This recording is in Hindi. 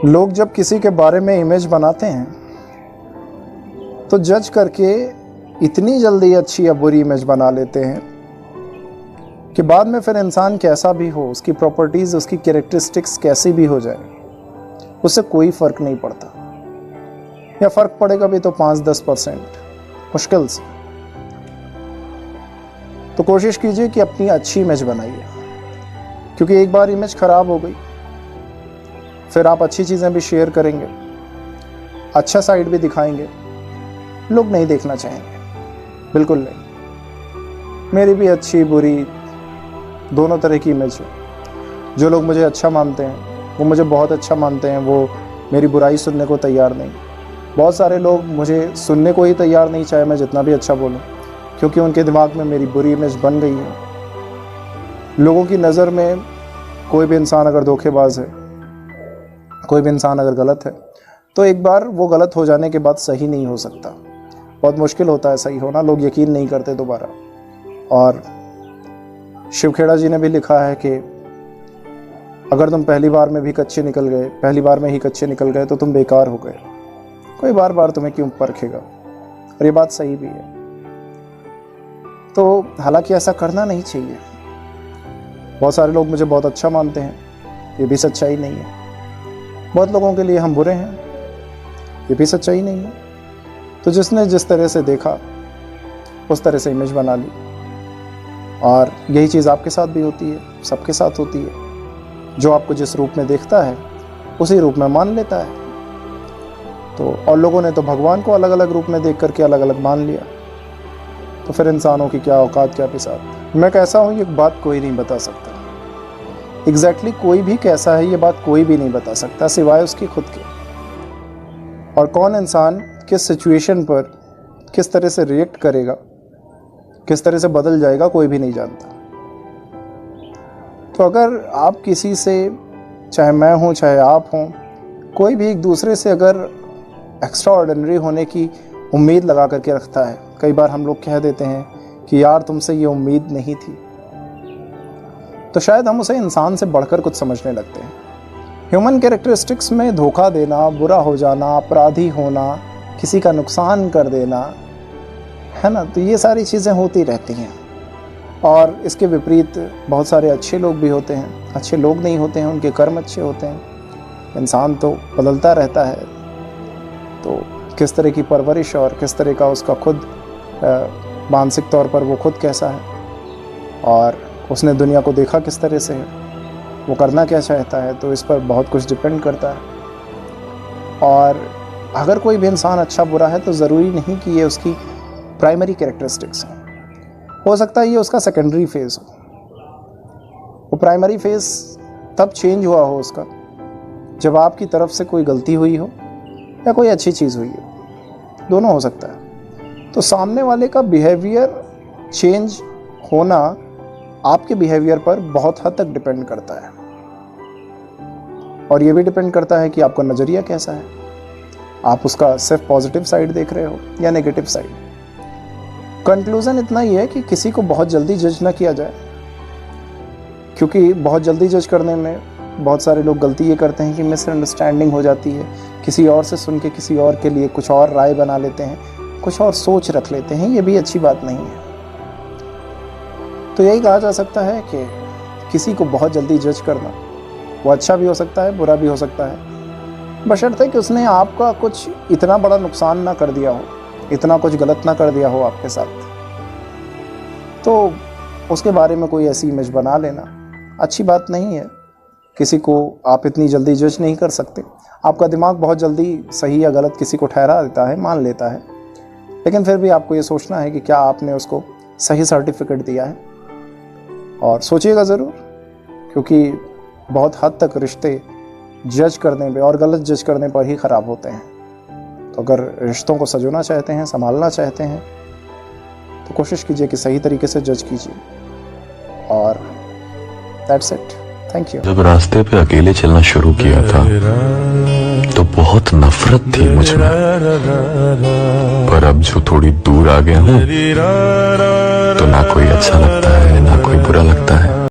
लोग जब किसी के बारे में इमेज बनाते हैं तो जज करके इतनी जल्दी अच्छी या बुरी इमेज बना लेते हैं कि बाद में फिर इंसान कैसा भी हो, उसकी प्रॉपर्टीज़, उसकी कैरेक्टरिस्टिक्स कैसी भी हो जाए, उससे कोई फ़र्क नहीं पड़ता, या फ़र्क पड़ेगा भी तो 5-10% मुश्किल से। तो कोशिश कीजिए कि अपनी अच्छी इमेज बनाइए, क्योंकि एक बार इमेज ख़राब हो गई फिर आप अच्छी चीज़ें भी शेयर करेंगे, अच्छा साइड भी दिखाएंगे, लोग नहीं देखना चाहेंगे, बिल्कुल नहीं। मेरी भी अच्छी बुरी दोनों तरह की इमेज है। जो लोग मुझे अच्छा मानते हैं वो मुझे बहुत अच्छा मानते हैं, वो मेरी बुराई सुनने को तैयार नहीं। बहुत सारे लोग मुझे सुनने को ही तैयार नहीं, चाहे मैं जितना भी अच्छा बोलूं, क्योंकि उनके दिमाग में मेरी बुरी इमेज बन गई है। लोगों की नज़र में कोई भी इंसान अगर धोखेबाज है, कोई भी इंसान अगर गलत है, तो एक बार वो गलत हो जाने के बाद सही नहीं हो सकता। बहुत मुश्किल होता है सही होना, लोग यकीन नहीं करते दोबारा। और शिव खेड़ा जी ने भी लिखा है कि अगर तुम पहली बार में भी कच्चे निकल गए, पहली बार में ही कच्चे निकल गए तो तुम बेकार हो गए, कोई बार बार तुम्हें क्यों परखेगा। और ये बात सही भी है। तो हालांकि ऐसा करना नहीं चाहिए। बहुत सारे लोग मुझे बहुत अच्छा मानते हैं, ये भी सच्चाई नहीं है। बहुत लोगों के लिए हम बुरे हैं, ये भी सच्चाई नहीं है। तो जिसने जिस तरह से देखा उस तरह से इमेज बना ली, और यही चीज़ आपके साथ भी होती है, सबके साथ होती है। जो आपको जिस रूप में देखता है उसी रूप में मान लेता है। तो और लोगों ने तो भगवान को अलग अलग रूप में देख करके अलग अलग मान लिया, तो फिर इंसानों की क्या औकात, क्या पिसात। मैं कैसा हूँ ये बात कोई नहीं बता सकता। एग्जैक्टली कोई भी कैसा है ये बात कोई भी नहीं बता सकता सिवाय उसकी खुद के। और कौन इंसान किस सिचुएशन पर किस तरह से रिएक्ट करेगा, किस तरह से बदल जाएगा, कोई भी नहीं जानता। तो अगर आप किसी से, चाहे मैं हूँ चाहे आप हों, कोई भी एक दूसरे से अगर एक्स्ट्रा ऑर्डिनरी होने की उम्मीद लगा करके रखता है, कई बार हम लोग कह देते हैं कि यार तुमसे ये उम्मीद नहीं थी, तो शायद हम उसे इंसान से बढ़कर कुछ समझने लगते हैं। ह्यूमन कैरेक्टरिस्टिक्स में धोखा देना, बुरा हो जाना, अपराधी होना, किसी का नुकसान कर देना, है ना, तो ये सारी चीज़ें होती रहती हैं। और इसके विपरीत बहुत सारे अच्छे लोग भी होते हैं। अच्छे लोग नहीं होते हैं, उनके कर्म अच्छे होते हैं। इंसान तो बदलता रहता है, तो किस तरह की परवरिश और किस तरह का उसका खुद मानसिक तौर पर वो खुद कैसा है, और उसने दुनिया को देखा किस तरह से है, वो करना क्या चाहता है, तो इस पर बहुत कुछ डिपेंड करता है। और अगर कोई भी इंसान अच्छा बुरा है तो ज़रूरी नहीं कि ये उसकी प्राइमरी कैरेक्टरिस्टिक्स हो सकता है ये उसका सेकेंडरी फेज़ हो। वो प्राइमरी फेज़ तब चेंज हुआ हो उसका जब आपकी तरफ से कोई गलती हुई हो या कोई अच्छी चीज़ हुई हो, दोनों हो सकता है। तो सामने वाले का बिहेवियर चेंज होना आपके बिहेवियर पर बहुत हद तक डिपेंड करता है। और ये भी डिपेंड करता है कि आपका नज़रिया कैसा है, आप उसका सिर्फ पॉजिटिव साइड देख रहे हो या नेगेटिव साइड। कंक्लूज़न इतना ही है कि किसी को बहुत जल्दी जज ना किया जाए, क्योंकि बहुत जल्दी जज करने में बहुत सारे लोग गलती ये करते हैं कि मिसअंडरस्टैंडिंग हो जाती है। किसी और से सुन के किसी और के लिए कुछ और राय बना लेते हैं, कुछ और सोच रख लेते हैं। ये भी अच्छी बात नहीं है। तो यही कहा जा सकता है कि किसी को बहुत जल्दी जज करना, वो अच्छा भी हो सकता है, बुरा भी हो सकता है, बशर्ते कि उसने आपका कुछ इतना बड़ा नुकसान ना कर दिया हो, इतना कुछ गलत ना कर दिया हो आपके साथ। तो उसके बारे में कोई ऐसी इमेज बना लेना अच्छी बात नहीं है। किसी को आप इतनी जल्दी जज नहीं कर सकते। आपका दिमाग बहुत जल्दी सही या गलत किसी को ठहरा देता है, मान लेता है, लेकिन फिर भी आपको ये सोचना है कि क्या आपने उसको सही सर्टिफिकेट दिया है। और सोचिएगा ज़रूर, क्योंकि बहुत हद तक रिश्ते जज करने पे और गलत जज करने पर ही ख़राब होते हैं। तो अगर रिश्तों को सजोना चाहते हैं, संभालना चाहते हैं, तो कोशिश कीजिए कि सही तरीके से जज कीजिए। और दैट्स इट, थैंक यू। जब रास्ते पे अकेले चलना शुरू किया था तो बहुत नफरत थी मुझ में, पर अब जो थोड़ी दूर आ गया हूँ तो ना कोई अच्छा लगता है ना कोई बुरा लगता है।